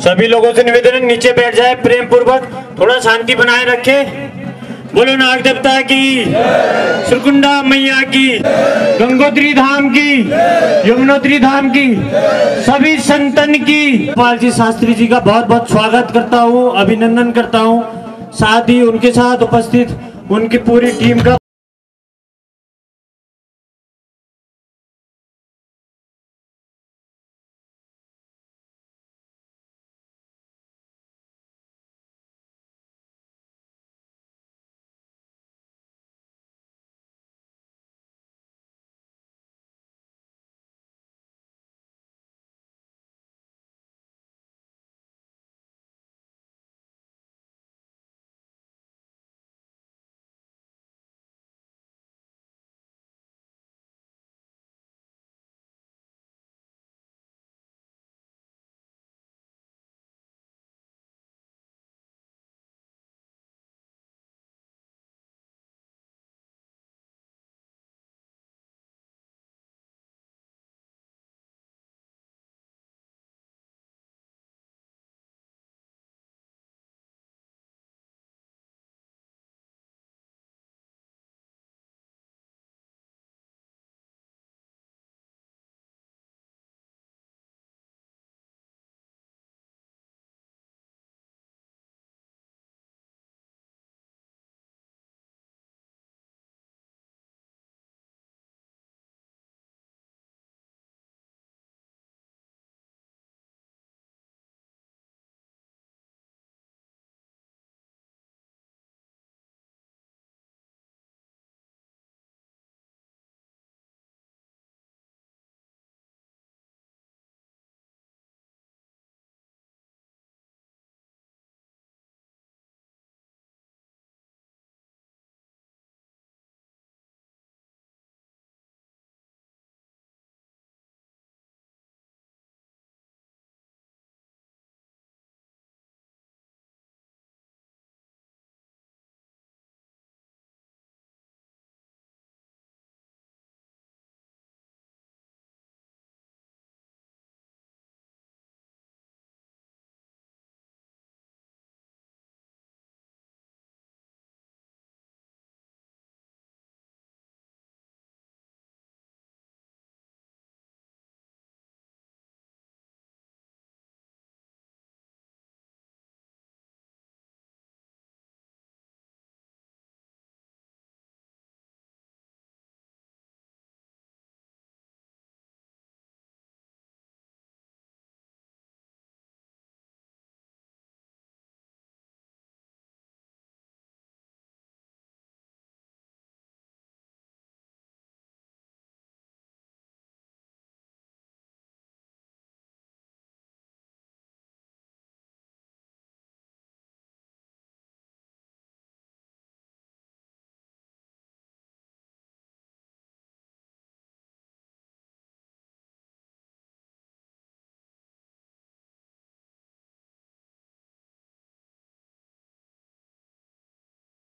सभी लोगों से निवेदन है नीचे बैठ जाए प्रेम पूर्वक, थोड़ा शांति बनाए रखे। बोलो नाग देवता की, सुरकुंडा मैया की, गंगोत्री धाम की, यमुनोत्री धाम की, सभी संतन की। पाल जी शास्त्री जी का बहुत बहुत स्वागत करता हूँ, अभिनंदन करता हूँ। साथ ही उनके साथ उपस्थित उनकी पूरी टीम का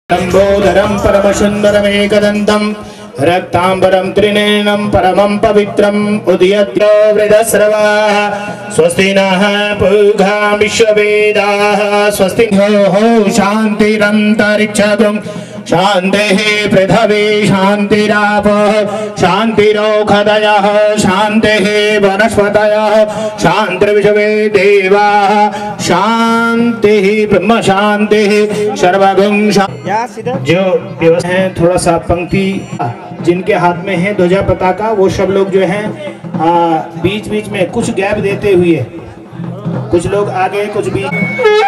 लंबोदरं परमसुंदरमेकदंतं रक्तांबरम त्रिनयनम परमं पवित्रम उदयत्यो वृदस्रवाः स्वस्ति नः पूषा विश्ववेदाः स्वस्ति हो शान्तिरन्तरिक्षगुं शान्तिः पृथिवी शान्तिरापः शान्तिरोषधयः शान्तिः वनस्पतयः शान्तिर्विश्वे देवाः शान्तिः ब्रह्म शान्तिः सर्वगुं जो व्यवस्था है थोड़ा सा पंक्ति जिनके हाथ में है ध्वजा पताका वो सब लोग जो हैं बीच बीच में कुछ गैप देते हुए कुछ लोग आगे कुछ बीच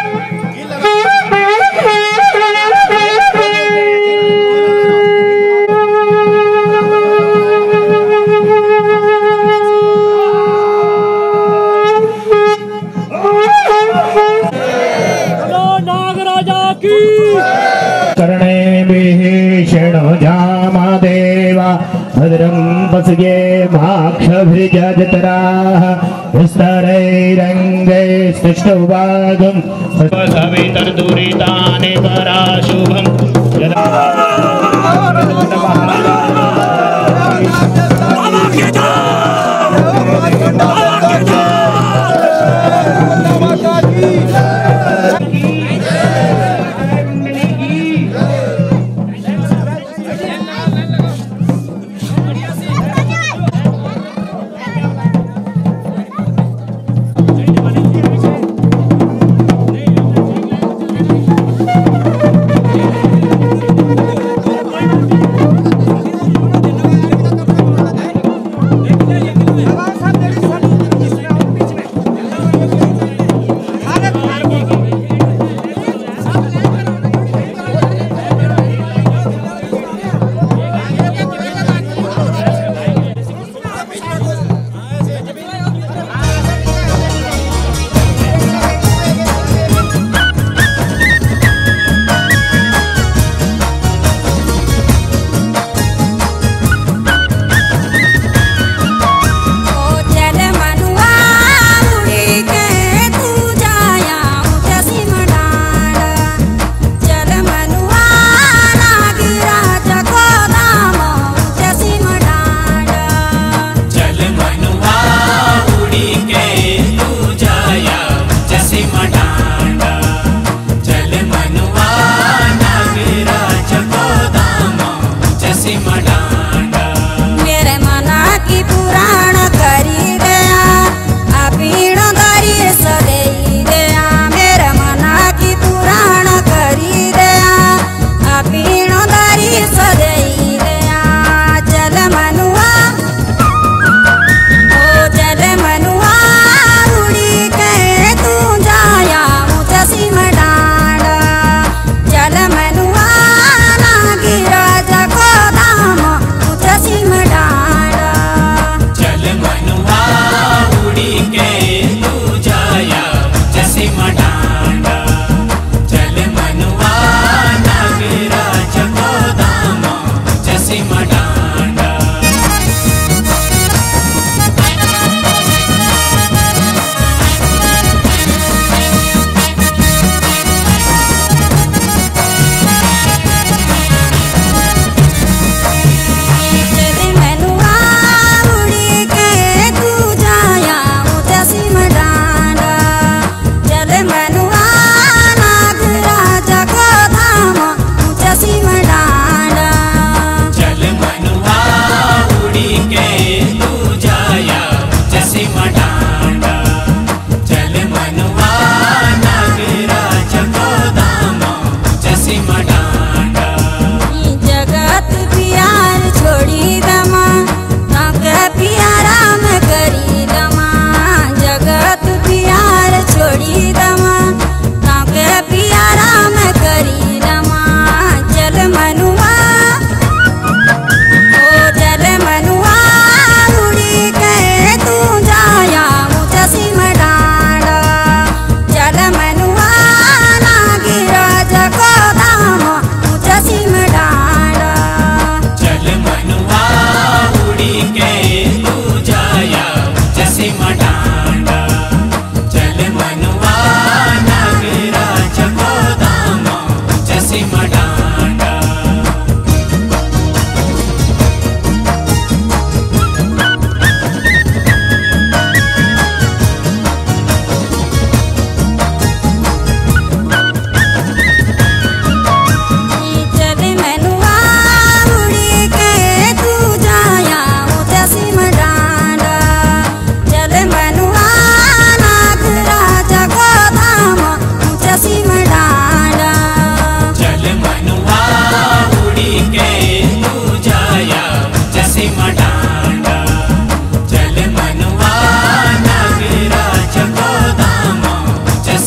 कर्णे विषणो जामादेवा भद्रं पश्ये माक्षभिर्जतराः विस्तरैरङ्गे स्तुष्टुवागं सवितर्दुरितानि पराशुभम्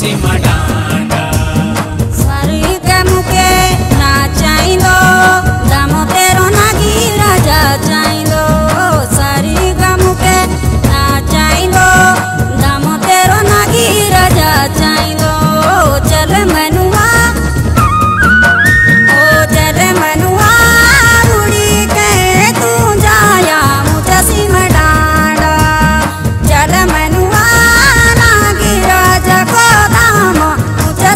सीमा डांडा स्वर्ग मुके नाचाइलो दाम तेरो नागी राजा चाइलो स्वर्ग मुके नाचाइलो दाम तेरो नागी राजा चाइलो चल मनुआ ओ चल मनुआ उड़ी के तू जाया मुझे सीमा डांडा चल मनुआ नागी राजा को दाम मुझे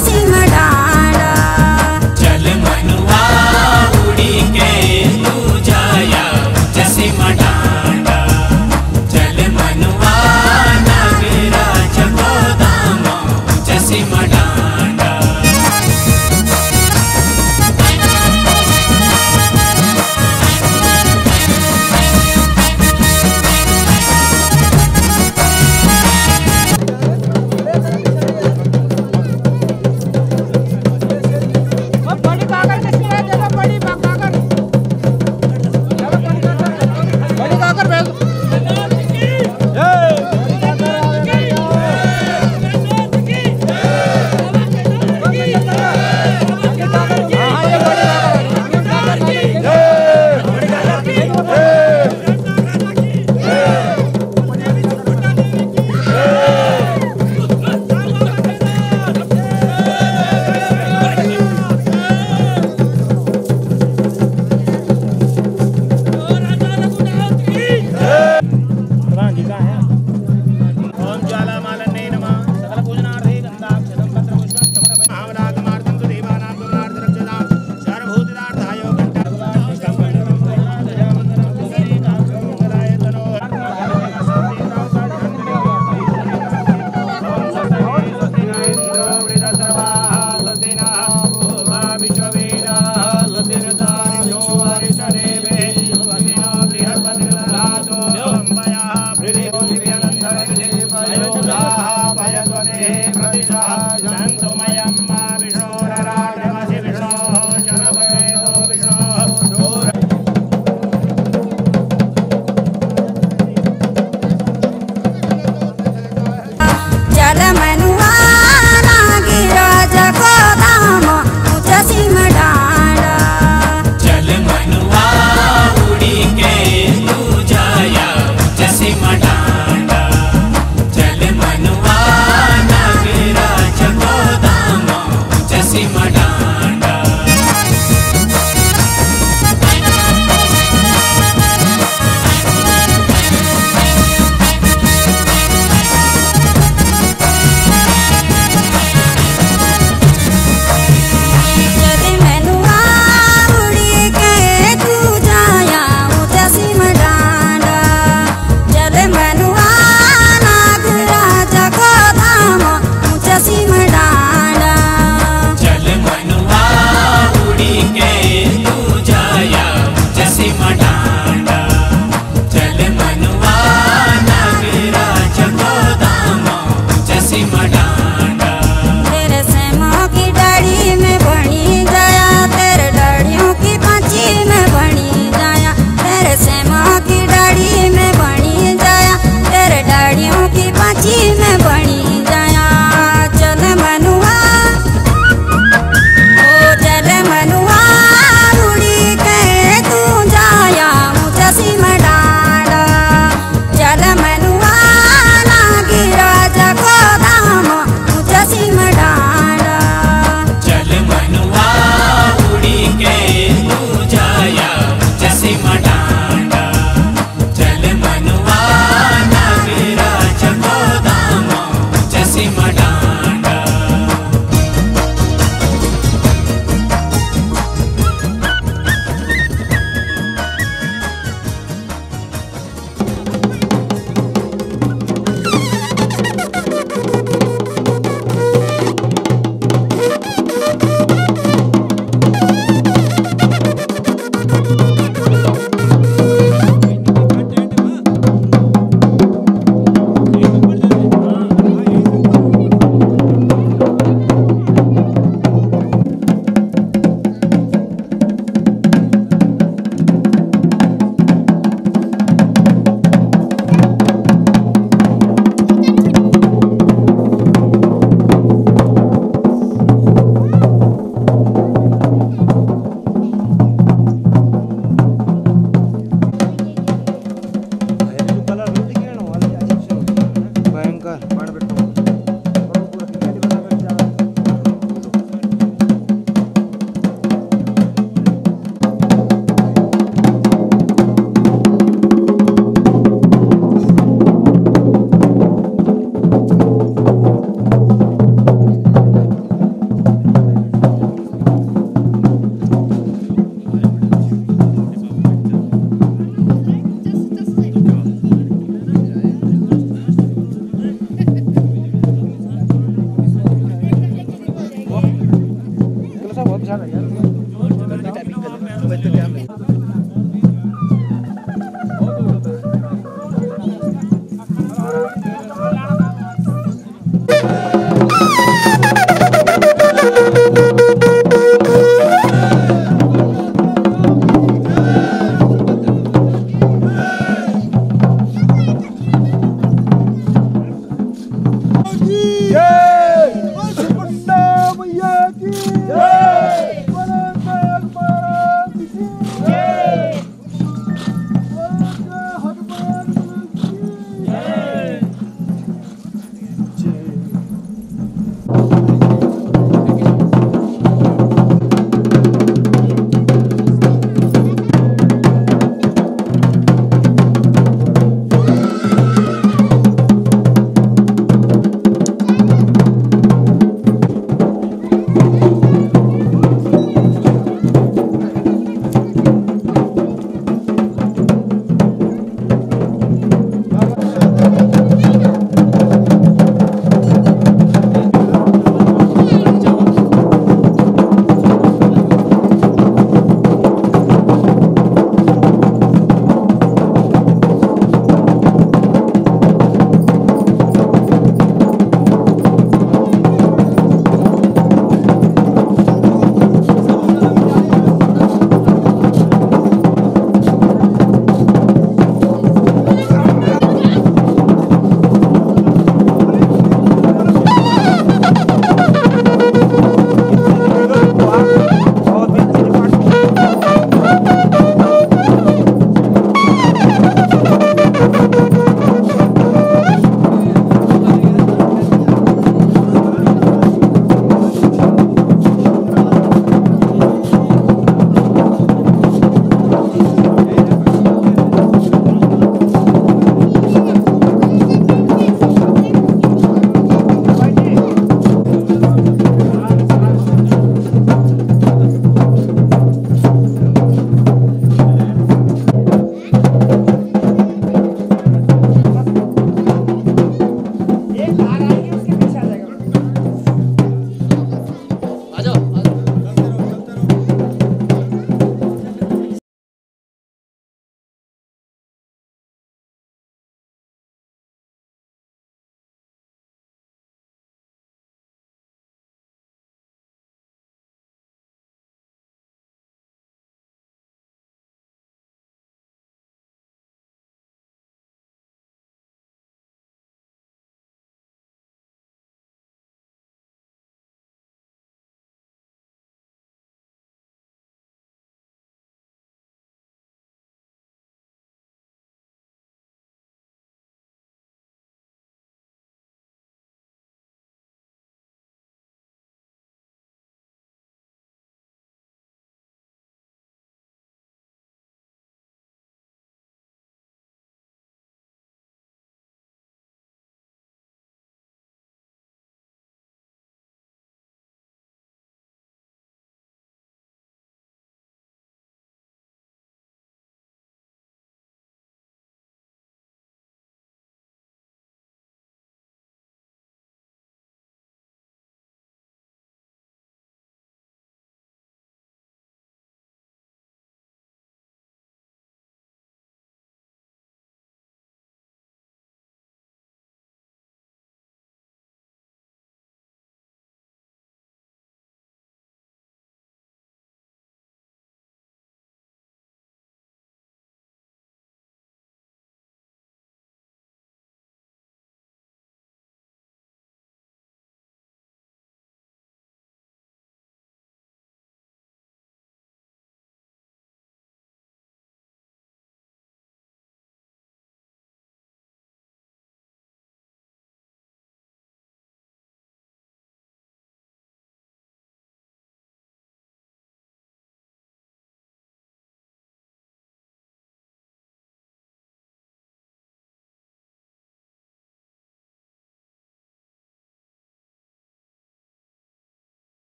सुकुंडा मैया की जय।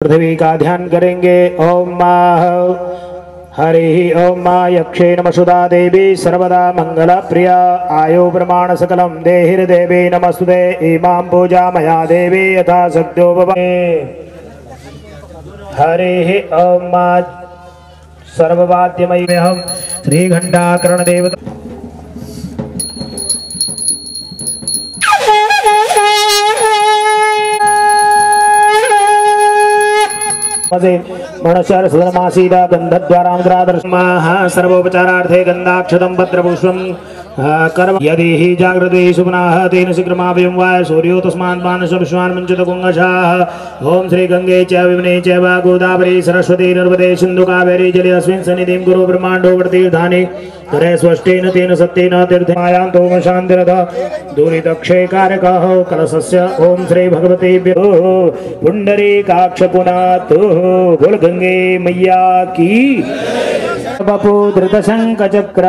पृथ्वी का ध्यान करेंगे। ओम माह हरि ओम मा यक्षे नमसुदा देवी सर्वदा मंगल प्रिया आयो प्रमाण सकलम देहिर्देवी नमस्तुते इमां पूजा मया देवी यथा शक्तो भवे। हरि ओम मा सर्ववाद्यमयी हम श्री घंटाकर्ण देवता मणशर सुधर्मासीदा गंधद्वारामद्रादर्शमाः सर्वोपचारार्थे गंधाक्षतं भद्रपुष्पं कर्म यदि हि जागृते सुप्नाः तेन शीघ्रमावयं वाय सूर्यो तस्मान् मानसविश्वान् मुञ्चत कुङ्गशाः। ओम श्री गंगे च विमने च गोदावरी सरस्वती नर्मदे सिन्धु कावेरी जले अस्मिन् सन्निधिं गुरु ब्रह्माण्डो तीर्थानि करे स्वष्टेन तेन सत्येन तीर्थमायान्तोम शान्तिरथ दूरितक्षयकारकः कलशस्य। ओम श्री भगवतेभ्यो पुण्डरीकाक्ष पुनातु बोल गंगे मैया की। बपू धृत शंख चक्र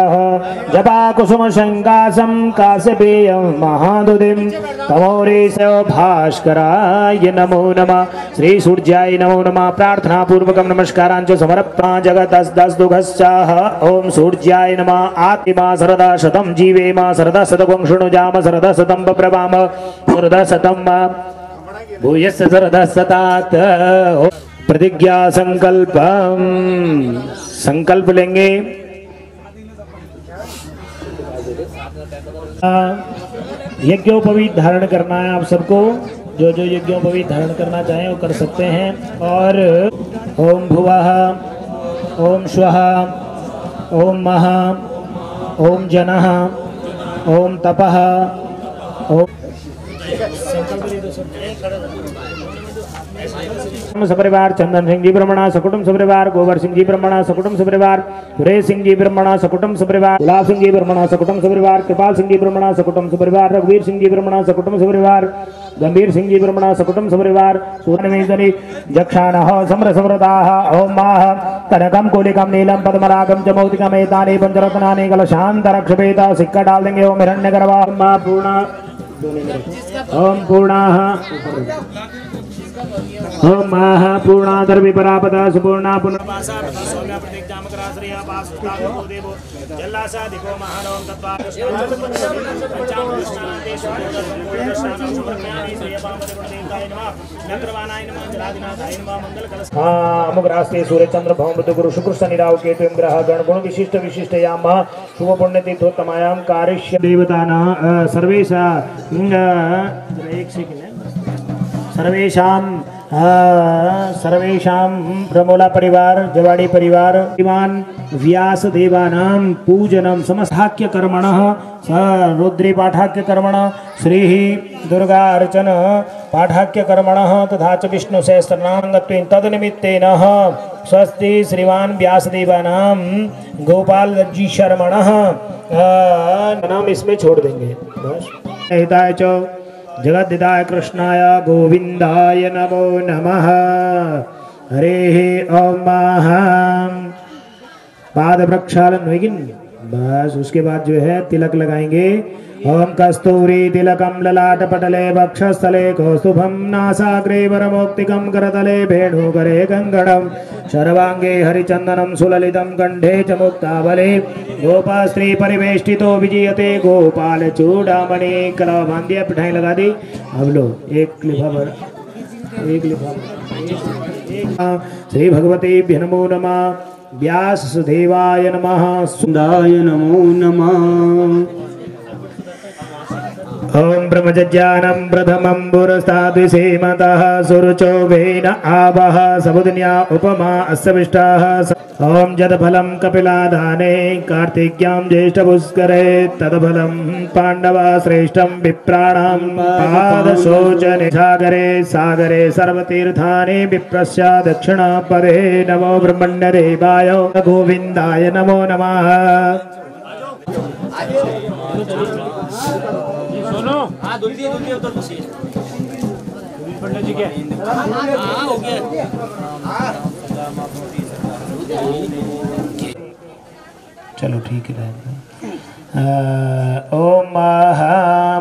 जपा कुसुम शंकासम काश्यपेयं महादुदिम तमोरेश भास्कराय नमो नमः। श्री सूर्याय नमो नमः। प्रार्थना पूर्वकं नमस्कारांच समर्पणा जगतस्दुघश्चाः। ओम सूर्याय नमः। आत्मा सरदा शतं जीवेम सरदा शतकं शृणुजाम सरदा शतं बब्रवाम सरदा शतं भूयस्य सरदा शतात्। प्रतिज्ञा संकल्पम संकल्प लेंगे। यज्ञोपवीत धारण करना है आप सबको। जो जो यज्ञोपवीत धारण करना चाहें वो कर सकते हैं। और ओम भुवः ओम स्वः ओम महा ओम जनः ओम तपः ओम सपरिवार चंदन सिंह जी ब्रह्मणा सकुटुंब सपरिवार गोबर सिंह जी ब्रह्मणा सकुटुंब सपरिवार सुरेश सिंह जी ब्रह्मणा सकुटुंब सपरिवार गुलाब सिंह जी ब्रह्मणा सकुटुंब सपरिवार कृपाल सिंह जी ब्रह्मणा सकुटुंब सपरिवार रघुवीर सिंह जी ब्रह्मणा सकुटुंब सपरिवार गंभीर सिंह जी ब्रह्मणा सकुटुंब सपरिवार सुवर्णमेजनी जक्षानः समर समृताः। ओम माह कनकम कोलिकम नीलम पद्मरागम च मौक्तिकम एतानि पंचरत्नानि कलशान्तरक्षपेता सिक्का डाल देंगे। ओम हिरण्यगर्भा मा पूर्णा ओम पूर्णाः ओम माह पूर्णाधर विपरापदा सुपूर्णा पुनर्वासा सौम्या प्रतिज्ञा मकरा श्रेया पासुता देवो जल्लासा दिको महानोम तत्वा पंचाम कृष्णादेशो दर्शनाम सुब्रह्मण्यानि श्रेयपावते गुणदेवताय नमः नंद्रवानाय नमः जलादिनाथाय नमः मंगल कलश। हां अमुग्रास्ते सूर्य चंद्र भौम बुध गुरु शुक्र शनि राहु केतु ग्रह गण गुण विशिष्ट विशिष्टयाम शुभ पुण्य तीर्थोत्तमायां कारिष्य देवताना सर्वेशा एक सेकंड सर्वेशां प्रमोला परिवार जवाड़ी परिवार इमान व्यास देवानां पूजनम समस्थाक्य कर्मणः रुद्री पाठाक्य कर्मणः श्री दुर्गा अर्चन पाठाक्य कर्मणः तथा च विष्णु सहस्रनामत्वेन तदनिमित्तेन स्वस्ति श्रीमान व्यास देवानां गोपाल जी शर्मणः नाम इसमें छोड़ देंगे बस। हिताय च जगद्दिदाय कृष्णाय गोविंदाय नमो नमः। हरे ओम पाद प्रक्षालन होगी बस। उसके बाद जो है तिलक लगाएंगे। ओम कस्तूरी तिलकम ललाट पटले वक्षस्थले कौस्तुभम नासाग्रे वरमौक्तिकम करतले भेणुकरे गंगणम सर्वांगे हरिचंदनम सुललितम कंठे च मुक्तावले गोपास्त्री परिवेष्टितो विजयते गोपाल चूड़ामणि। कला बांधिया पिठाई लगा दी। अब लो एक लिफाफा श्री भगवतेभ्य नमो नमः। व्यास देवाय नमः सुंदाय नमो नमः। ओम ब्रह्मज्ञानं प्रथमं पुरस्ताद्विषेमतः सुरुचो वेन आवः सबुदन्या उपमा अस्सविष्टाः। ओम जदफलं कपिलादाने कार्तिक्यां ज्येष्ठपुष्करे तदफलं पाण्डवा श्रेष्ठं विप्राणां पादशोचने सागरे सागरे सर्वतीर्थानि विप्रस्य दक्षिणपदे। नमो ब्रह्मण्यदेवाय गोविन्दाय नमो नमः। हाँ दुल्दी उधर बसी पंडित जी क्या हो गया। चलो ठीक है। ओम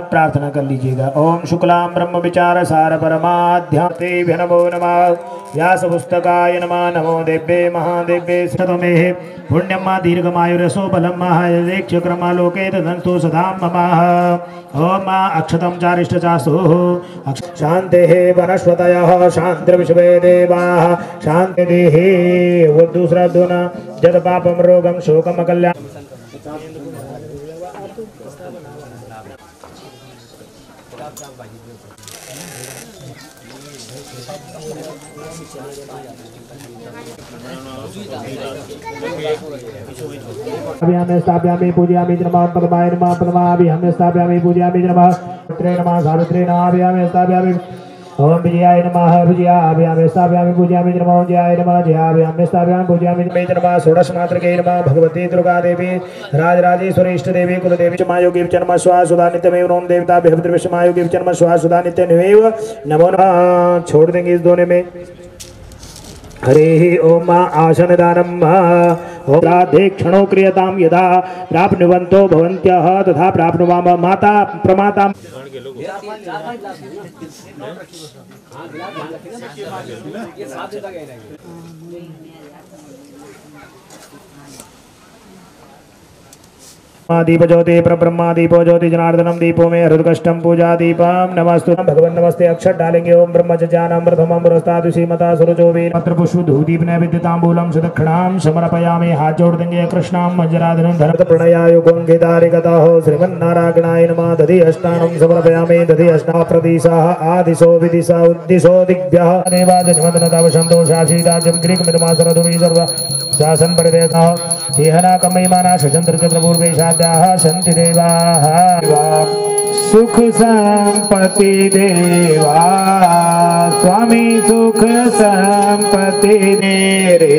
प्रार्थना कर लीजिएगा। ओम शुक्लां ब्रह्म विचार सार परमाध्यात्मे नमो नमः। व्यास पुस्तकाय नमः। नमो देव्ये महादेव्ये सतमे पुण्यम दीर्घमायुरसो बलम महायक्षक्रमा लोके तदन्तु सदा मम। ओम अक्षतं चारिष्टचास्तु शान्तेः वनस्पतयः शान्तिर्विश्वे देवाः शान्तिः। वो दूसरा दोना जद पापम रोगम शोकम कल्याण। अभियामे स्थापयामि पूजयामि नमः पद्माय नमः पद्माभि हमें स्थापयामि पूजयामि नमः पुत्रे नमः सावित्रे नमः अभियामे स्थापयामि ओम विजयाय नमः विजयाभ्यामे स्थापयामि पूजयामि नमः जयाय नमः जयाभ्यामे स्थापयामि पूजयामि नमः षोडश मात्रके नमः भगवती दुर्गा देवी राजराजेश्वरी इष्ट देवी कुलदेवी चमायोगी जन्म स्वा सुधा नित्यमेव ओम देवता बेहद्रविषमायोगी जन्म स्वा सुधा नित्यमेव नमो नमः। छोड़ देंगे इस दोने में। हरे ओम आसन दानम राधे क्षणो क्रियताम यदा प्राप्नुवन्तो भवन्त्यः तथा प्राप्नुवाम माता प्रमाता। दीप ज्योति प्रब्रह्मा दीपो ज्योति जनार्दनम दीपो में हृदकष्टम पूजा दीपम नमस्तु भगवान नमस्ते। अक्षर डालेंगे ओम ब्रह्मज्ञानम प्रथमम पुरस्ताद सीमता सुरजोवे पत्र पुष्प धूदीप नैवेद्यतांबूलम सुदक्षिणाम समर्पयामि। हाथ जोड़ देंगे कृष्णाम मंजराधनम धरत प्रणयाय गोंगितारिकतः श्रीमन्नारायणाय नमः। दधि अष्टानम समर्पयामि। दधि अष्टा प्रदिशः आदिशो विदिशा उद्दिशो दिग्भ्यः देवादिनवदनताव संतोषाशीदाजम ग्रीक मिदमासरधुमी सर्व शासन परिदेशः हेहना कमयमाना शचन्द्रचन्द्रपूर्वेशा सन्ति देवाः सुख संपत्ति देवा स्वामी सुख संपत्ति मेरे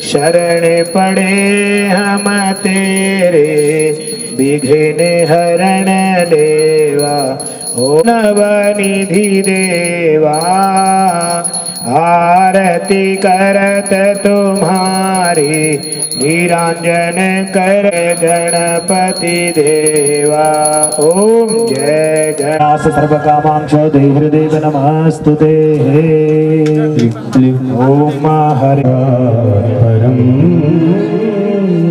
शरण पड़े हम तेरे विघ्न हरण देवा ओ नवनिधि देवा आरती करत तुम्हारी निरंजन कर गणपति देवा। ओम जय गणास सर्वकामांक्ष हृदय नमस्तुते। ओम हरि परम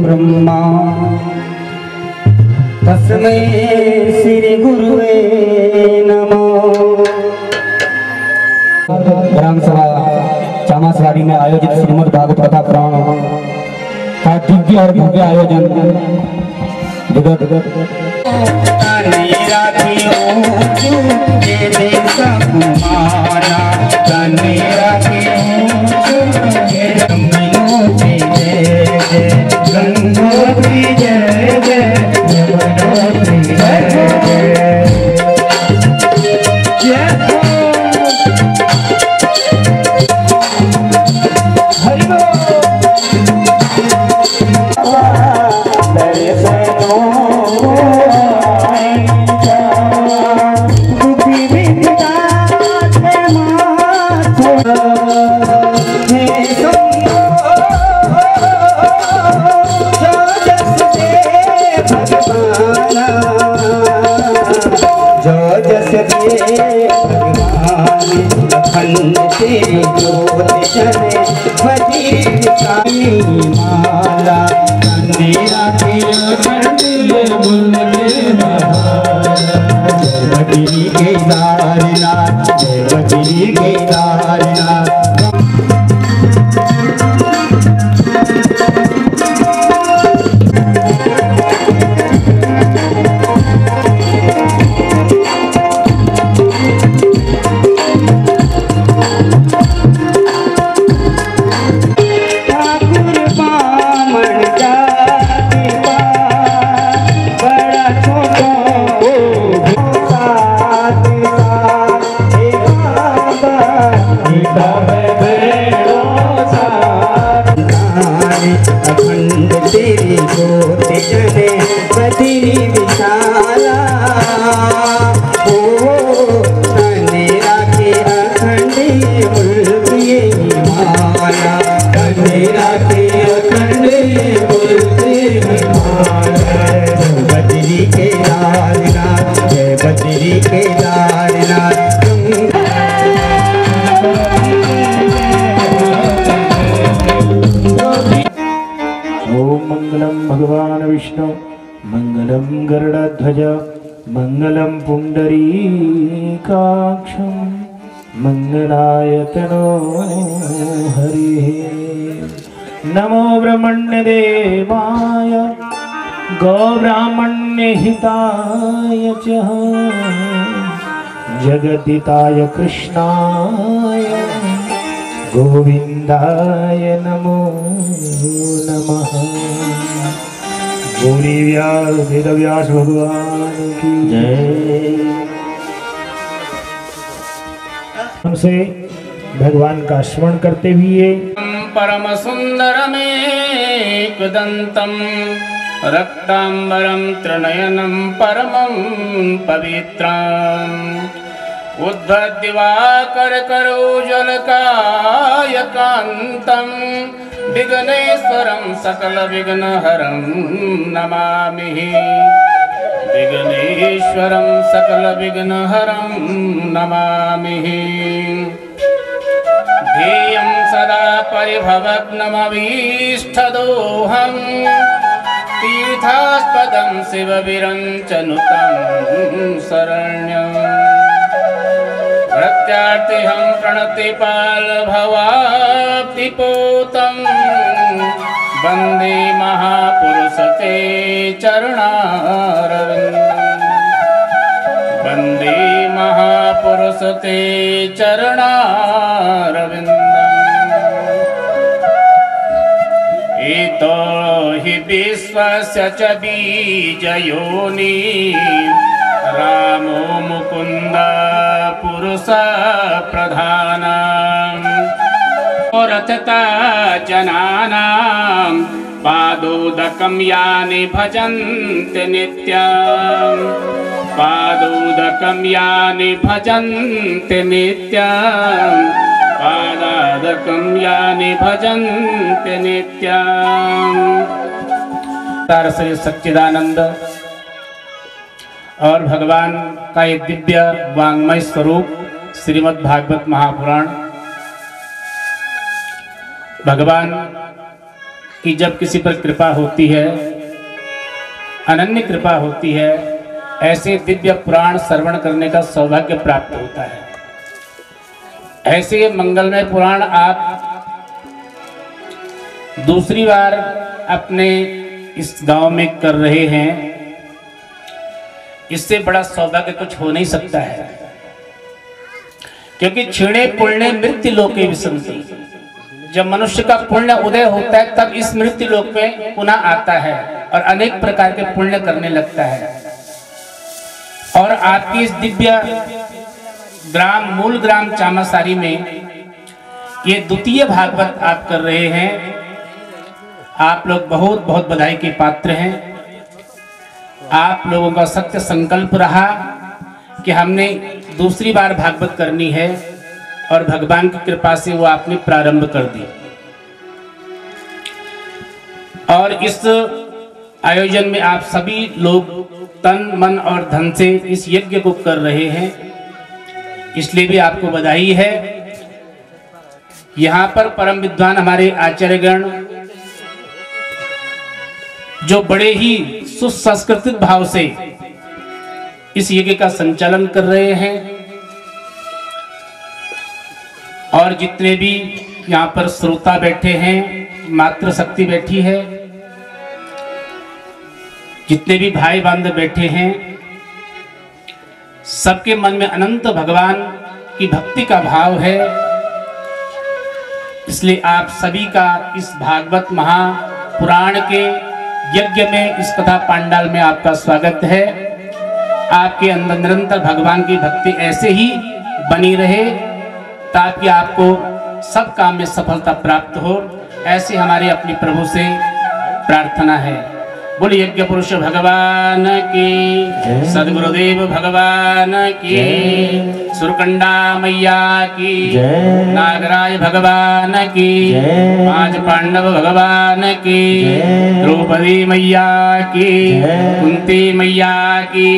ब्रह्मा तस्मै श्री गुरुवे नमो। ग्राम सभा चामासवाड़ी में आयोजित श्रीमद् भागवत कथा पुराण का दिव्य और भव्य आयोजन भगवान् विष्णु मंगलम गरुड़ध्वज मंगलम पुंडरीकाक्षं मंगलायतनो हरिः। नमो ब्रह्मण्यदेवाय गौब्राह्मण्यहिताय च जगद्दिताय कृष्णाय गोविंदाय नमो नमः। बोली वेदव्यास भगवान की जय। हमसे भगवान का स्मरण करते हुए परम सुंदरमेकदंतं रक्तांबरं त्रिनयनं परमं पवित्रम् उद्धदिवाकरकरोज्ज्वलकायकान्तं विघ्नेश्वरं सकलविघ्नहरं नमामि। विघ्नेश्वरं सकलविघ्नहरं नमामि। ध्येयं सदा परिभवग्नमभीष्टदोहं तीर्थास्पदं शिवविरञ्चनुतं शरण्यम्। प्रत्यार्थिहं प्रणतिपालभवाब्धिपोतं वन्दे महापुरुषते चरणारविन्दम्। वन्दे महापुरुषते चरणारविन्दम्। इतो हि विश्वस्य च बीजयोनि रामो मुकुन्द पुरुष प्रधानम्। रचता जनानां पादोदकं यानि भजन्ति नित्यम्। पादोदकं यानि भजन्ति नित्यम्। पादोदकं यानि भजन्ति नित्यम्। तार श्री सच्चिदानंद और भगवान का एक दिव्य वांग्मय स्वरूप श्रीमद् भागवत महापुराण। भगवान की जब किसी पर कृपा होती है, अनन्य कृपा होती है, ऐसे दिव्य पुराण श्रवण करने का सौभाग्य प्राप्त होता है। ऐसे मंगलमय पुराण आप दूसरी बार अपने इस गांव में कर रहे हैं, इससे बड़ा सौभाग्य कुछ हो नहीं सकता है। क्योंकि क्षीणे पुण्य मृत्यु लोके विसंति। जब मनुष्य का पुण्य उदय होता है तब इस मृत्यु लोक में पुनः आता है और अनेक प्रकार के पुण्य करने लगता है। और आपकी इस दिव्य ग्राम मूल ग्राम चामासारी में ये द्वितीय भागवत आप कर रहे हैं। आप लोग बहुत बहुत बधाई के पात्र हैं। आप लोगों का सत्य संकल्प रहा कि हमने दूसरी बार भागवत करनी है और भगवान की कृपा से वो आपने प्रारंभ कर दी। और इस आयोजन में आप सभी लोग तन मन और धन से इस यज्ञ को कर रहे हैं, इसलिए भी आपको बधाई है। यहाँ पर परम विद्वान हमारे आचार्यगण जो बड़े ही सुसंस्कृतित भाव से इस यज्ञ का संचालन कर रहे हैं, और जितने भी यहाँ पर श्रोता बैठे हैं, मातृशक्ति बैठी है, जितने भी भाई बांधव बैठे हैं, सबके मन में अनंत भगवान की भक्ति का भाव है। इसलिए आप सभी का इस भागवत महापुराण के यज्ञ में, इस कथा पांडाल में आपका स्वागत है। आपके अंदर निरंतर भगवान की भक्ति ऐसे ही बनी रहे ताकि आपको सब काम में सफलता प्राप्त हो। ऐसे हमारे अपने प्रभु से प्रार्थना है। बोल यज्ञ पुरुष भगवान की, सदगुरुदेव भगवान की, सुरकंडा मैया की, नागराज भगवान की, पांच पांडव भगवान की, द्रौपदी मैया की, कुंती मैया की,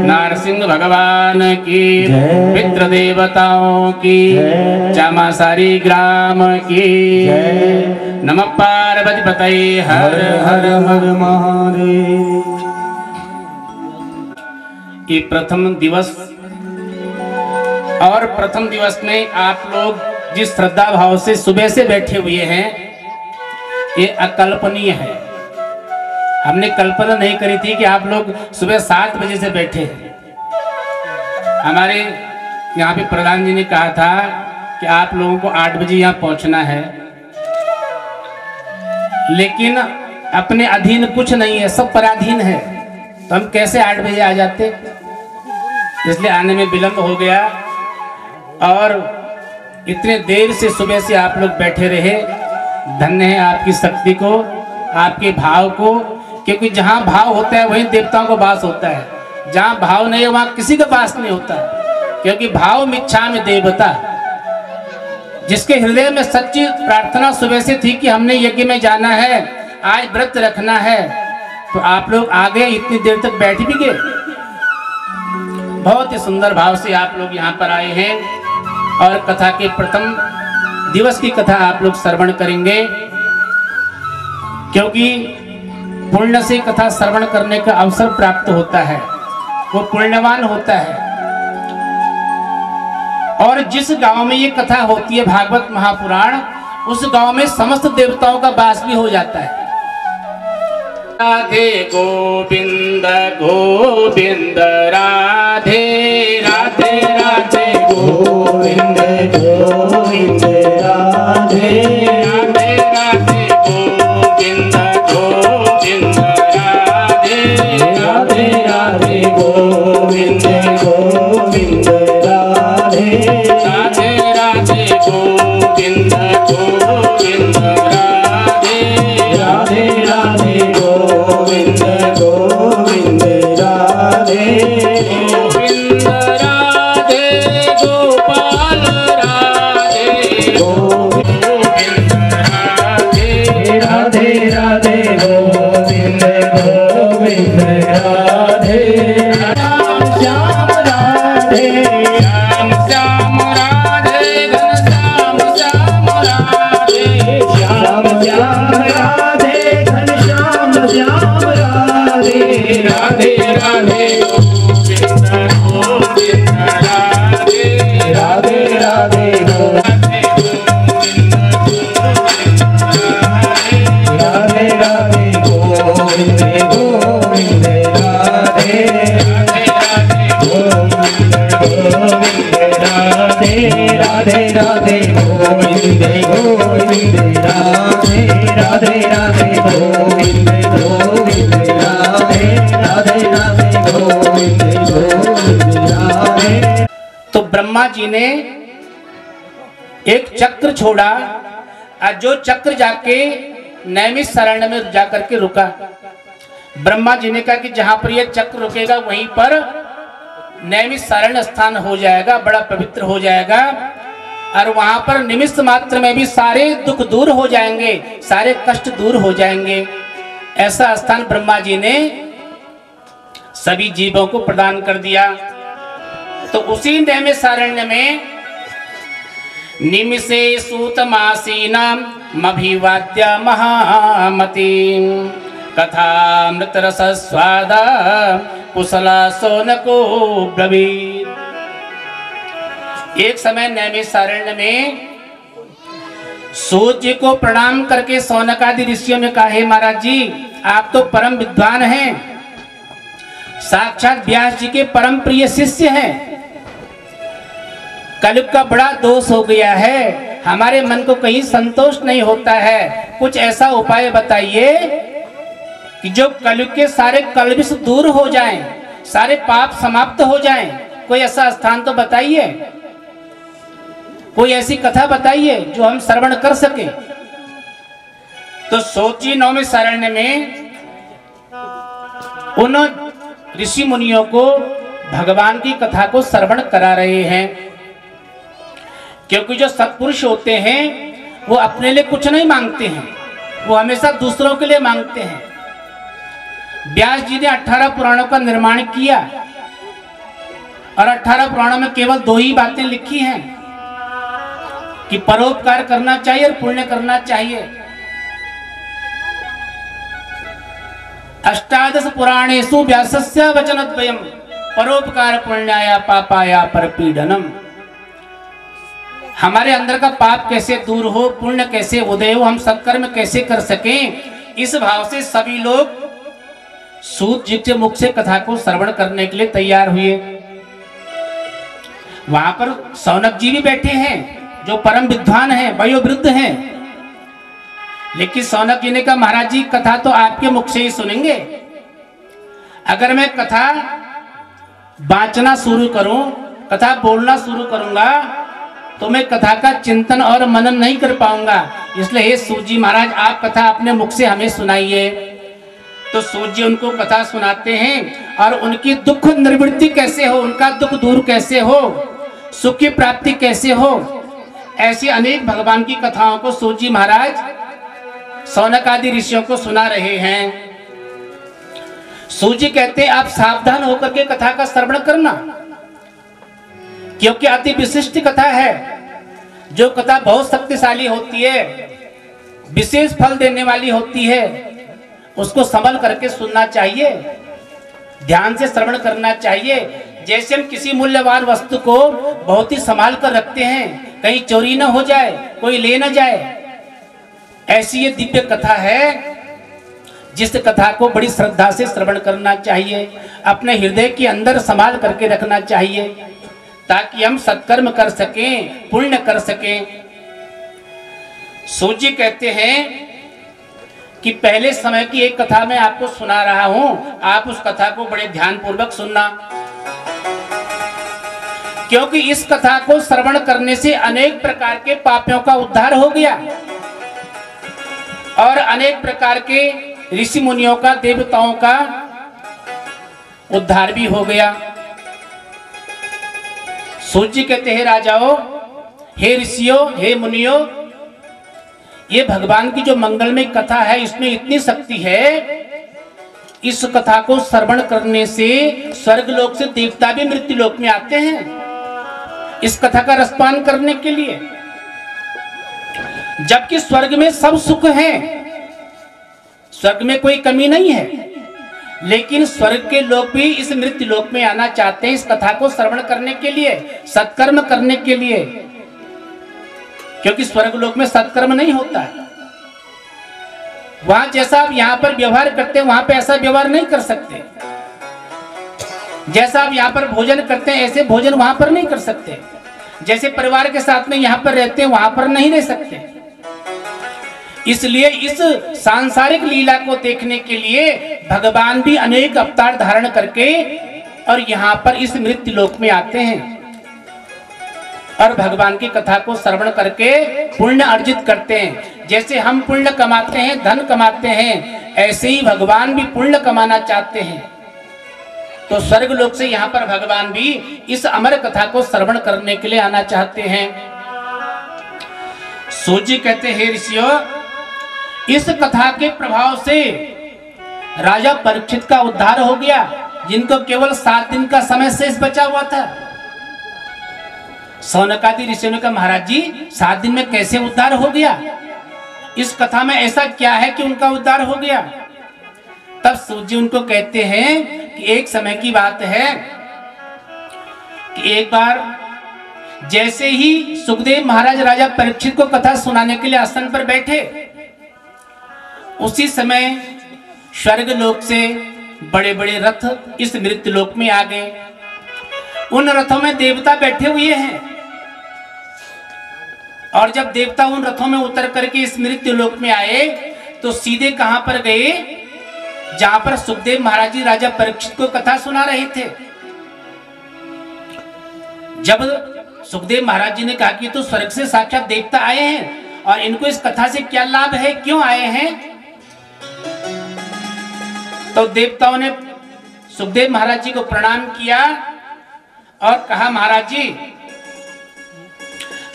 नारसिंह भगवान की, पितृ देवताओं की, चामासारी ग्राम की, नमः पार्वती पतये हर हर हर महादेव। ये प्रथम दिवस और प्रथम दिवस में आप लोग जिस श्रद्धा भाव से सुबह से बैठे हुए हैं ये अकल्पनीय है। हमने कल्पना नहीं करी थी कि आप लोग सुबह 7 बजे से बैठे हैं। हमारे यहाँ पे प्रधान जी ने कहा था कि आप लोगों को 8 बजे यहाँ पहुँचना है, लेकिन अपने अधीन कुछ नहीं है, सब पराधीन है, तो हम कैसे 8 बजे आ जाते। इसलिए आने में विलंब हो गया और इतने देर से सुबह से आप लोग बैठे रहे। धन्य है आपकी शक्ति को, आपके भाव को, क्योंकि जहाँ भाव होता है वहीं देवताओं का वास होता है। जहाँ भाव नहीं है वहाँ किसी का वास नहीं होता, क्योंकि भाव मिच्छा में देवता। जिसके हृदय में सच्ची प्रार्थना सुबह से थी कि हमने यज्ञ में जाना है, आज व्रत रखना है, तो आप लोग आ गए, इतनी देर तक बैठ भी गए। बहुत ही सुंदर भाव से आप लोग यहाँ पर आए हैं और कथा के प्रथम दिवस की कथा आप लोग श्रवण करेंगे, क्योंकि पुण्य से कथा श्रवण करने का अवसर प्राप्त होता है, वो पुण्यवान होता है। और जिस गांव में ये कथा होती है भागवत महापुराण, उस गांव में समस्त देवताओं का वास भी हो जाता है। राधे गोविंद गोविंद राधे राधे राधे गोविंद गोविंद राधे राधे राधे गोविंद गोविंद राधे राधे राधे गोविंद गोविंद राधे राधे राधे गोविंद गोविंद राधे राधे राधे गोविंद गोविंद राधे गोविंद राधे गोपाल राधे गोविंद राधे राधे राधे गोविंद गोविंद राधे राम श्याम राधे श्याम श्याम राधे घनश्याम श्याम राधे श्याम श्याम राधे घनश्याम श्याम राधे राधे राधे गोविंद गोविंद राधे राधे राधे राधे राधे गोविंद गोविंद राधे राधे गोविंद गोविंद राधे राधे राधे गोविंद गोविंद राधे राधे राधे गोविंद गोविंद राधे राधे राधे गोविंद गोविंद राधे। तो ब्रह्मा जी ने एक चक्र छोड़ा और जो चक्र जाके नैमिषारण्य में जाकर के रुका। ब्रह्मा जी ने कहा कि जहां पर यह चक्र रुकेगा वहीं पर नैमिषारण्य स्थान हो जाएगा, बड़ा पवित्र हो जाएगा, और वहां पर निमिष मात्र में भी सारे दुख दूर हो जाएंगे, सारे कष्ट दूर हो जाएंगे। ऐसा स्थान ब्रह्मा जी ने सभी जीवों को प्रदान कर दिया। तो उसी नैमिषारण्य में निमिषे सूतमासीनां मभिवाद्य महामती कथामृत रस स्वाद कुशला सोनको ब्रवीत। एक समय नैमिषारण्य में सूर्य को प्रणाम करके सौनकादि ऋषियों ने कहा, हे महाराज जी, आप तो परम विद्वान हैं, साक्षात व्यास जी के परम प्रिय शिष्य हैं। कलयुग का बड़ा दोष हो गया है, हमारे मन को कहीं संतोष नहीं होता है, कुछ ऐसा उपाय बताइए कि जो कलयुग के सारे कलविष दूर हो जाएं, सारे पाप समाप्त हो जाएं। कोई ऐसा स्थान तो बताइए, कोई ऐसी कथा बताइए जो हम श्रवण कर सके। तो सोचिए नैमिषारण्य में उन ऋषि मुनियों को भगवान की कथा को श्रवण करा रहे हैं, क्योंकि जो सत्पुरुष होते हैं वो अपने लिए कुछ नहीं मांगते हैं, वो हमेशा दूसरों के लिए मांगते हैं। व्यास जी ने 18 पुराणों का निर्माण किया और 18 पुराणों में केवल 2 ही बातें लिखी हैं कि परोपकार करना चाहिए और पुण्य करना चाहिए। अष्टादश पुराणेषु व्यासस्य वचनद्वयम् परोपकार पुण्याय पापाय परपीडनम। हमारे अंदर का पाप कैसे दूर हो, पुण्य कैसे उदय हो, हम सत्कर्म कैसे कर सकें, इस भाव से सभी लोग सूत जी के मुख से कथा को श्रवण करने के लिए तैयार हुए। वहां पर सौनक जी भी बैठे हैं जो परम विद्वान हैं, वयोवृद्ध हैं। लेकिन सौनक जी ने कहा महाराज जी कथा तो आपके मुख से ही सुनेंगे, अगर मैं कथा बांचना शुरू करूं, कथा बोलना शुरू करूंगा तो मैं कथा का चिंतन और मनन नहीं कर पाऊंगा। इसलिए हे सूत जी महाराज आप कथा अपने मुख से हमें सुनाइए। तो सूत जी उनको कथा सुनाते हैं और उनकी दुख निवृत्ति कैसे हो, उनका दुख दूर कैसे हो, सुख की प्राप्ति कैसे हो, ऐसी अनेक भगवान की कथाओं को सूत जी महाराज सौनक आदि ऋषियों को सुना रहे हैं। सूत जी कहते हैं आप सावधान होकर के कथा का श्रवण करना, क्योंकि अति विशिष्ट कथा है। जो कथा बहुत शक्तिशाली होती है, विशेष फल देने वाली होती है, उसको संभल करके सुनना चाहिए, ध्यान से श्रवण करना चाहिए। जैसे हम किसी मूल्यवान वस्तु को बहुत ही संभाल कर रखते हैं, कहीं चोरी न हो जाए, कोई ले न जाए, ऐसी ये दिव्य कथा है जिस कथा को बड़ी श्रद्धा से श्रवण करना चाहिए, अपने हृदय के अंदर संभाल करके रखना चाहिए, ताकि हम सत्कर्म कर सकें, पुण्य कर सकें। सूत जी कहते हैं कि पहले समय की एक कथा मैं आपको सुना रहा हूं, आप उस कथा को बड़े ध्यान पूर्वक सुनना, क्योंकि इस कथा को श्रवण करने से अनेक प्रकार के पापों का उद्धार हो गया और अनेक प्रकार के ऋषि मुनियों का, देवताओं का उद्धार भी हो गया। सूत जी कहते हैं राजाओं, हे ऋषियों, हे मुनियों, ये भगवान की जो मंगलमय कथा है इसमें इतनी शक्ति है, इस कथा को श्रवण करने से स्वर्ग लोक से देवता भी मृत्यु लोक में आते हैं इस कथा का रसपान करने के लिए। जबकि स्वर्ग में सब सुख है, स्वर्ग में कोई कमी नहीं है, लेकिन स्वर्ग के लोग भी इस मृत्यु लोक में आना चाहते हैं इस कथा को श्रवण करने के लिए, सत्कर्म करने के लिए, क्योंकि स्वर्ग लोक में सत्कर्म नहीं होता है। वहां जैसा आप यहाँ पर व्यवहार करते हैं वहां पे ऐसा व्यवहार नहीं कर सकते, जैसा आप यहाँ पर भोजन करते हैं ऐसे भोजन वहां पर नहीं कर सकते, जैसे परिवार के साथ में यहाँ पर रहते हैं वहां पर नहीं रह सकते। इसलिए इस सांसारिक लीला को देखने के लिए भगवान भी अनेक अवतार धारण करके और यहाँ पर इस मृत्यु लोक में आते हैं और भगवान की कथा को श्रवण करके पुण्य अर्जित करते हैं। जैसे हम पुण्य कमाते हैं, धन कमाते हैं, ऐसे ही भगवान भी पुण्य कमाना चाहते हैं। तो स्वर्ग लोक से यहाँ पर भगवान भी इस अमर कथा को श्रवण करने के लिए आना चाहते हैं। सूत जी कहते हैं, हे ऋषियों, इस कथा के प्रभाव से राजा परीक्षित का उद्धार हो गया, जिनको केवल 7 दिन का समय शेष बचा हुआ था। सौनकादि ऋषियों ने कहा महाराज जी 7 दिन में कैसे उद्धार हो गया, इस कथा में ऐसा क्या है कि उनका उद्धार हो गया। तब सूत जी उनको कहते हैं कि एक समय की बात है कि एक बार जैसे ही सुखदेव महाराज राजा परीक्षित को कथा सुनाने के लिए आसन पर बैठे, उसी समय स्वर्ग लोक से बड़े बड़े रथ इस मृत्यु लोक में आ गए। उन रथों में देवता बैठे हुए हैं और जब देवता उन रथों में उतर करके इस मृत्यु लोक में आए तो सीधे कहां पर गए, जहां पर सुखदेव महाराज जी राजा परीक्षित को कथा सुना रहे थे। जब सुखदेव महाराज जी ने कहा कि तो स्वर्ग से साक्षात देवता आए हैं और इनको इस कथा से क्या लाभ है, क्यों आए हैं, तो देवताओं ने सुखदेव महाराज जी को प्रणाम किया और कहा महाराज जी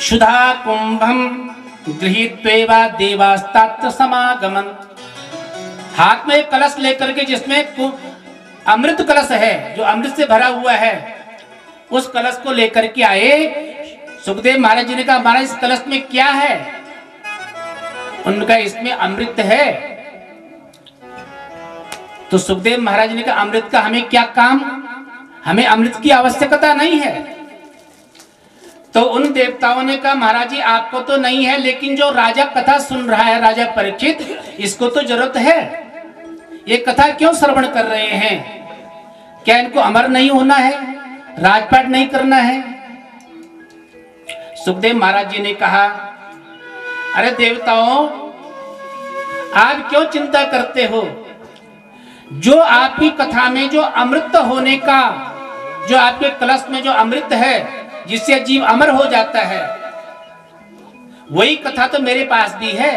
शुद्धा कुंभम गृहीत्वा देवास्तात्र समागमन। हाथ में एक कलश लेकर के जिसमें अमृत कलश है, जो अमृत से भरा हुआ है, उस कलश को लेकर के आए। सुखदेव महाराज जी ने कहा महाराज इस कलश में क्या है, उनका इसमें अमृत है। तो सुखदेव महाराज ने कहा अमृत का हमें क्या काम, हमें अमृत की आवश्यकता नहीं है। तो उन देवताओं ने कहा महाराज जी आपको तो नहीं है, लेकिन जो राजा कथा सुन रहा है राजा परीक्षित, इसको तो जरूरत है। ये कथा क्यों श्रवण कर रहे हैं? क्या इनको अमर नहीं होना है, राजपाट नहीं करना है? सुखदेव महाराज जी ने कहा अरे देवताओं, आप क्यों चिंता करते हो? जो आपकी कथा में जो अमृत होने का, जो आपके कलश में जो अमृत है जिससे जीव अमर हो जाता है, वही कथा तो मेरे पास भी है।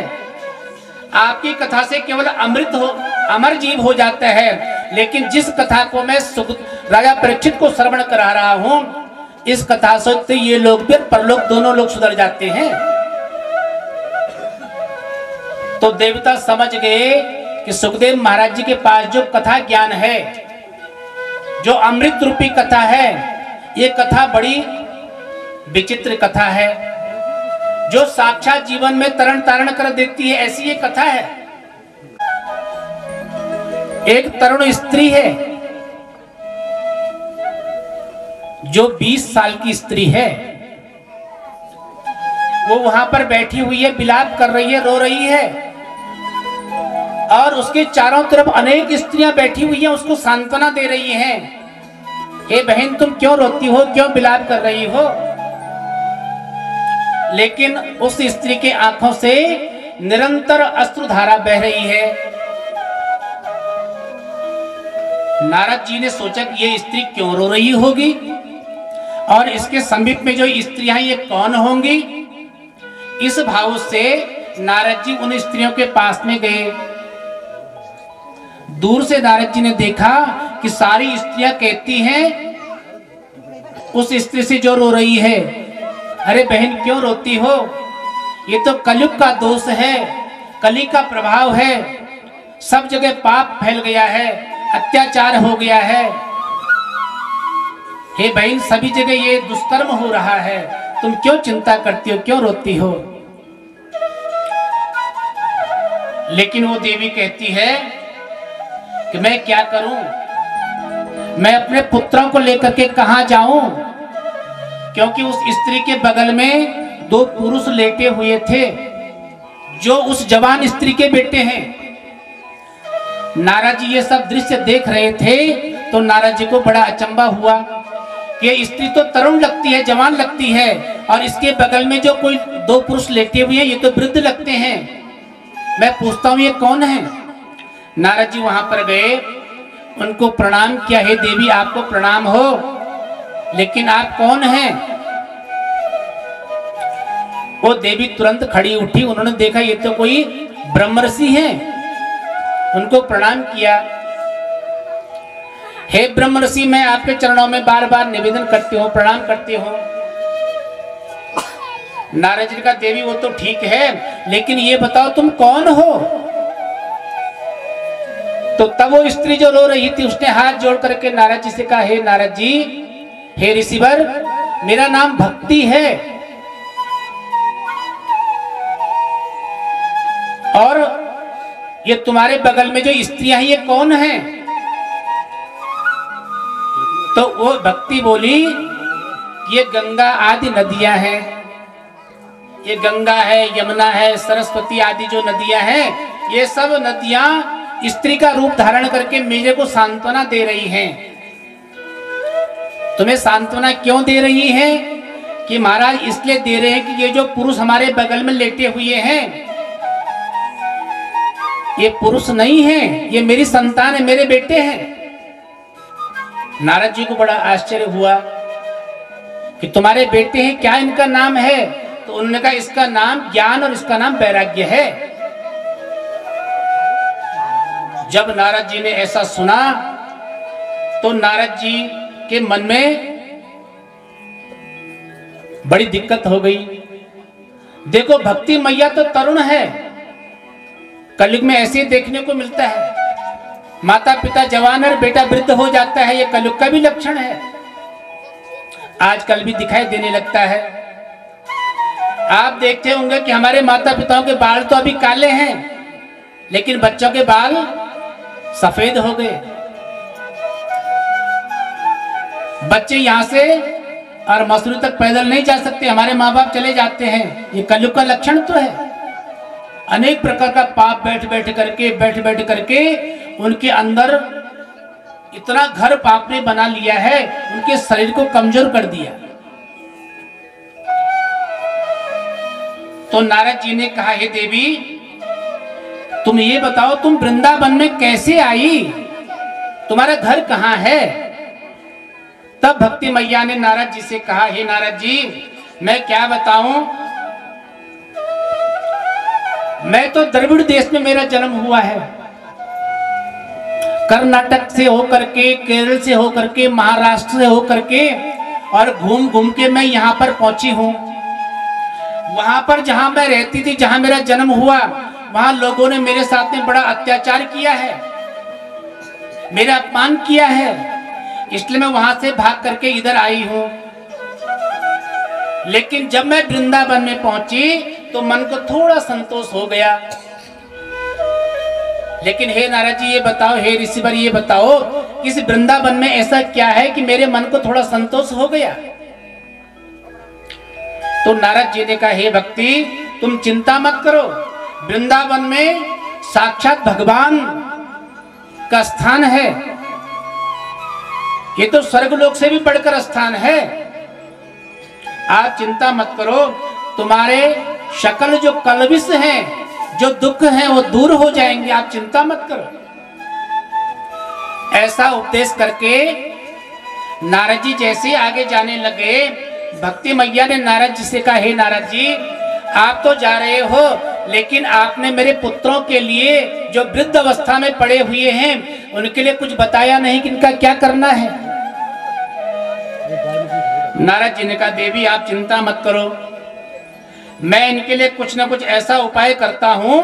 आपकी कथा से केवल अमृत हो, अमर जीव हो जाता है, लेकिन जिस कथा को मैं राजा परीक्षित को श्रवण करा रहा हूं, इस कथा से तो ये लोग भी परलोक दोनों लोग सुधर जाते हैं। तो देवता समझ गए कि सुखदेव महाराज जी के पास जो कथा ज्ञान है, जो अमृत रूपी कथा है, ये कथा बड़ी विचित्र कथा है, जो साक्षात जीवन में तरण तारण कर देती है, ऐसी ये कथा है। एक तरुण स्त्री है जो 20 साल की स्त्री है, वो वहां पर बैठी हुई है, विलाप कर रही है, रो रही है, और उसके चारों तरफ अनेक स्त्रियां बैठी हुई हैं, उसको सांत्वना दे रही हैं। हे बहन तुम क्यों रोती हो, क्यों विलाप कर रही हो? लेकिन उस स्त्री के आंखों से निरंतर अश्रुधारा बह रही है। नारद जी ने सोचा कि ये स्त्री क्यों रो रही होगी, और इसके समीप में जो स्त्रियां ये कौन होंगी? इस भाव से नारद जी उन स्त्रियों के पास में गए। दूर से नारद जी ने देखा कि सारी स्त्रियां कहती हैं उस स्त्री से जो रो रही है, अरे बहन क्यों रोती हो? ये तो कलयुग का दोष है, कली का प्रभाव है, सब जगह पाप फैल गया है, अत्याचार हो गया है। हे बहन सभी जगह ये दुष्कर्म हो रहा है, तुम क्यों चिंता करती हो, क्यों रोती हो? लेकिन वो देवी कहती है कि मैं क्या करूं, मैं अपने पुत्रों को लेकर के कहां जाऊं, क्योंकि उस स्त्री के बगल में 2 पुरुष लेटे हुए थे जो उस जवान स्त्री के बेटे हैं। नारद जी ये सब दृश्य देख रहे थे तो नारद जी को बड़ा अचंभा हुआ कि ये स्त्री तो तरुण लगती है, जवान लगती है, और इसके बगल में जो कोई 2 पुरुष लेटे हुए हैं ये तो वृद्ध लगते हैं, मैं पूछता हूं ये कौन है? नारद जी वहां पर गए, उनको प्रणाम किया, हे देवी आपको प्रणाम हो, लेकिन आप कौन हैं? वो देवी तुरंत खड़ी उठी, उन्होंने देखा ये तो कोई ब्रह्मर्षि हैं, उनको प्रणाम किया। हे ब्रह्मर्षि मैं आपके चरणों में बार बार निवेदन करती हूँ, प्रणाम करती हूँ। नारद जी का देवी वो तो ठीक है, लेकिन ये बताओ तुम कौन हो? तो तब वो स्त्री जो रो रही थी उसने हाथ जोड़ करके नारद जी से कहा, हे नारद जी, हे ऋषिवर, मेरा नाम भक्ति है, और ये तुम्हारे बगल में जो स्त्रियां हैं ये कौन हैं? तो वो भक्ति बोली ये गंगा आदि नदियां हैं, ये गंगा है, यमुना है, सरस्वती आदि जो नदियां हैं, ये सब नदियां स्त्री का रूप धारण करके मेरे को सांत्वना दे रही हैं। तुम्हें सांत्वना क्यों दे रही है? कि महाराज इसलिए दे रहे हैं कि ये जो पुरुष हमारे बगल में लेटे हुए हैं ये पुरुष नहीं है, ये मेरी संतान है, मेरे बेटे हैं। नारद जी को बड़ा आश्चर्य हुआ कि तुम्हारे बेटे हैं, क्या इनका नाम है? तो उन्होंने कहा इसका नाम ज्ञान और इसका नाम वैराग्य है। जब नारद जी ने ऐसा सुना तो नारद जी के मन में बड़ी दिक्कत हो गई। देखो भक्ति मैया तो तरुण है, कलयुग में ऐसे देखने को मिलता है, माता पिता जवान और बेटा वृद्ध हो जाता है, ये कलयुग का भी लक्षण है, आजकल भी दिखाई देने लगता है। आप देखते होंगे कि हमारे माता पिताओं के बाल तो अभी काले हैं, लेकिन बच्चों के बाल सफेद हो गए। बच्चे यहां से और मसूरी तक पैदल नहीं जा सकते, हमारे माँ बाप चले जाते हैं। ये कलयुग का लक्षण तो है। अनेक प्रकार का पाप बैठ बैठ करके उनके अंदर इतना घर पाप ने बना लिया है, उनके शरीर को कमजोर कर दिया। तो नारद जी ने कहा, हे देवी तुम ये बताओ, तुम वृंदावन में कैसे आई, तुम्हारा घर कहां है? तब भक्ति मैया ने नारद जी से कहा, हे नारद जी मैं क्या बताऊं, मैं तो द्रविड़ देश में मेरा जन्म हुआ है। कर्नाटक से होकर के, केरल से होकर के, महाराष्ट्र से होकर के और घूम घूम के मैं यहाँ पर पहुंची हूँ। वहां पर जहां मैं रहती थी, जहां मेरा जन्म हुआ, वहां लोगों ने मेरे साथ में बड़ा अत्याचार किया है, मेरा अपमान किया है, इसलिए मैं वहां से भाग करके इधर आई हूं। लेकिन जब मैं वृंदावन में पहुंची तो मन को थोड़ा संतोष हो गया। लेकिन हे नारद जी ये बताओ, हे ऋषिवर ये बताओ, इस वृंदावन में ऐसा क्या है कि मेरे मन को थोड़ा संतोष हो गया? तो नारद जी ने कहा, हे भक्ति तुम चिंता मत करो, वृंदावन में साक्षात भगवान का स्थान है, ये तो स्वर्गलोक से भी बढ़कर स्थान है। आप चिंता मत करो, तुम्हारे शकल जो कलविष हैं, जो दुख हैं वो दूर हो जाएंगे, आप चिंता मत करो। ऐसा उपदेश करके नारद जी जैसे आगे जाने लगे, भक्ति मैया ने नारद जी से कहा, हे नारद जी आप तो जा रहे हो, लेकिन आपने मेरे पुत्रों के लिए जो वृद्ध अवस्था में पड़े हुए हैं उनके लिए कुछ बताया नहीं कि इनका क्या करना है। नारद जी ने कहा, देवी आप चिंता मत करो, मैं इनके लिए कुछ ना कुछ ऐसा उपाय करता हूं,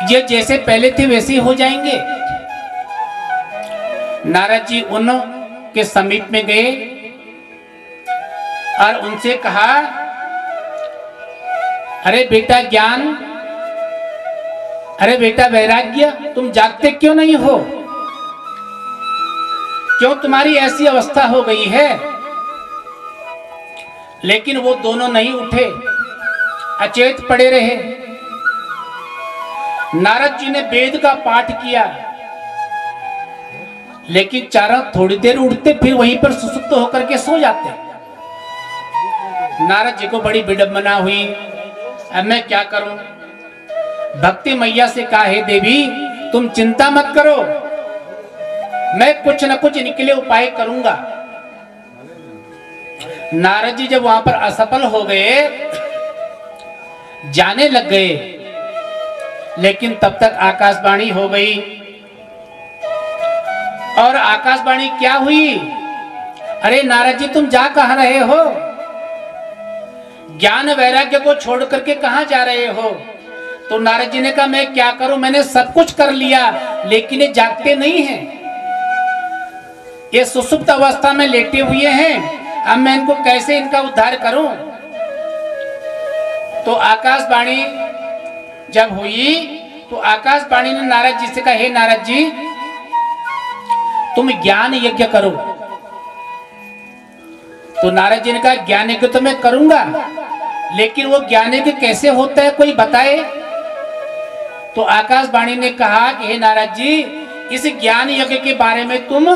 ये जैसे पहले थे वैसे ही हो जाएंगे। नारद जी उनके समीप में गए और उनसे कहा, अरे बेटा ज्ञान, अरे बेटा वैराग्य, तुम जागते क्यों नहीं हो? क्यों तुम्हारी ऐसी अवस्था हो गई है? लेकिन वो दोनों नहीं उठे, अचेत पड़े रहे। नारद जी ने वेद का पाठ किया, लेकिन चारों थोड़ी देर उठते फिर वहीं पर सुसुप्त होकर के सो जाते। नारद जी को बड़ी विडंबना हुई, अब मैं क्या करूं? भक्ति मैया से कहा, हे देवी तुम चिंता मत करो, मैं कुछ न कुछ इनके लिए उपाय करूंगा। नारद जी जब वहां पर असफल हो गए, जाने लग गए, लेकिन तब तक आकाशवाणी हो गई। और आकाशवाणी क्या हुई? अरे नारद जी तुम जा कहां रहे हो? ज्ञान वैराग्य को छोड़ करके कहां जा रहे हो? तो नारद जी ने कहा, मैं क्या करूं, मैंने सब कुछ कर लिया, लेकिन ये जागते नहीं हैं, ये सुसुप्त अवस्था में लेटे हुए हैं, अब मैं इनको कैसे इनका उद्धार करूं? तो आकाशवाणी जब हुई तो आकाशवाणी ने नारद जी से कहा, हे नारद जी तुम ज्ञान यज्ञ करो। तो नारद जी ने कहा, ज्ञान यज्ञ तो मैं करूंगा, लेकिन वो ज्ञान यज्ञ कैसे होता है कोई बताए। तो आकाशवाणी ने कहा कि हे नारद जी इस ज्ञान यज्ञ के बारे में तुम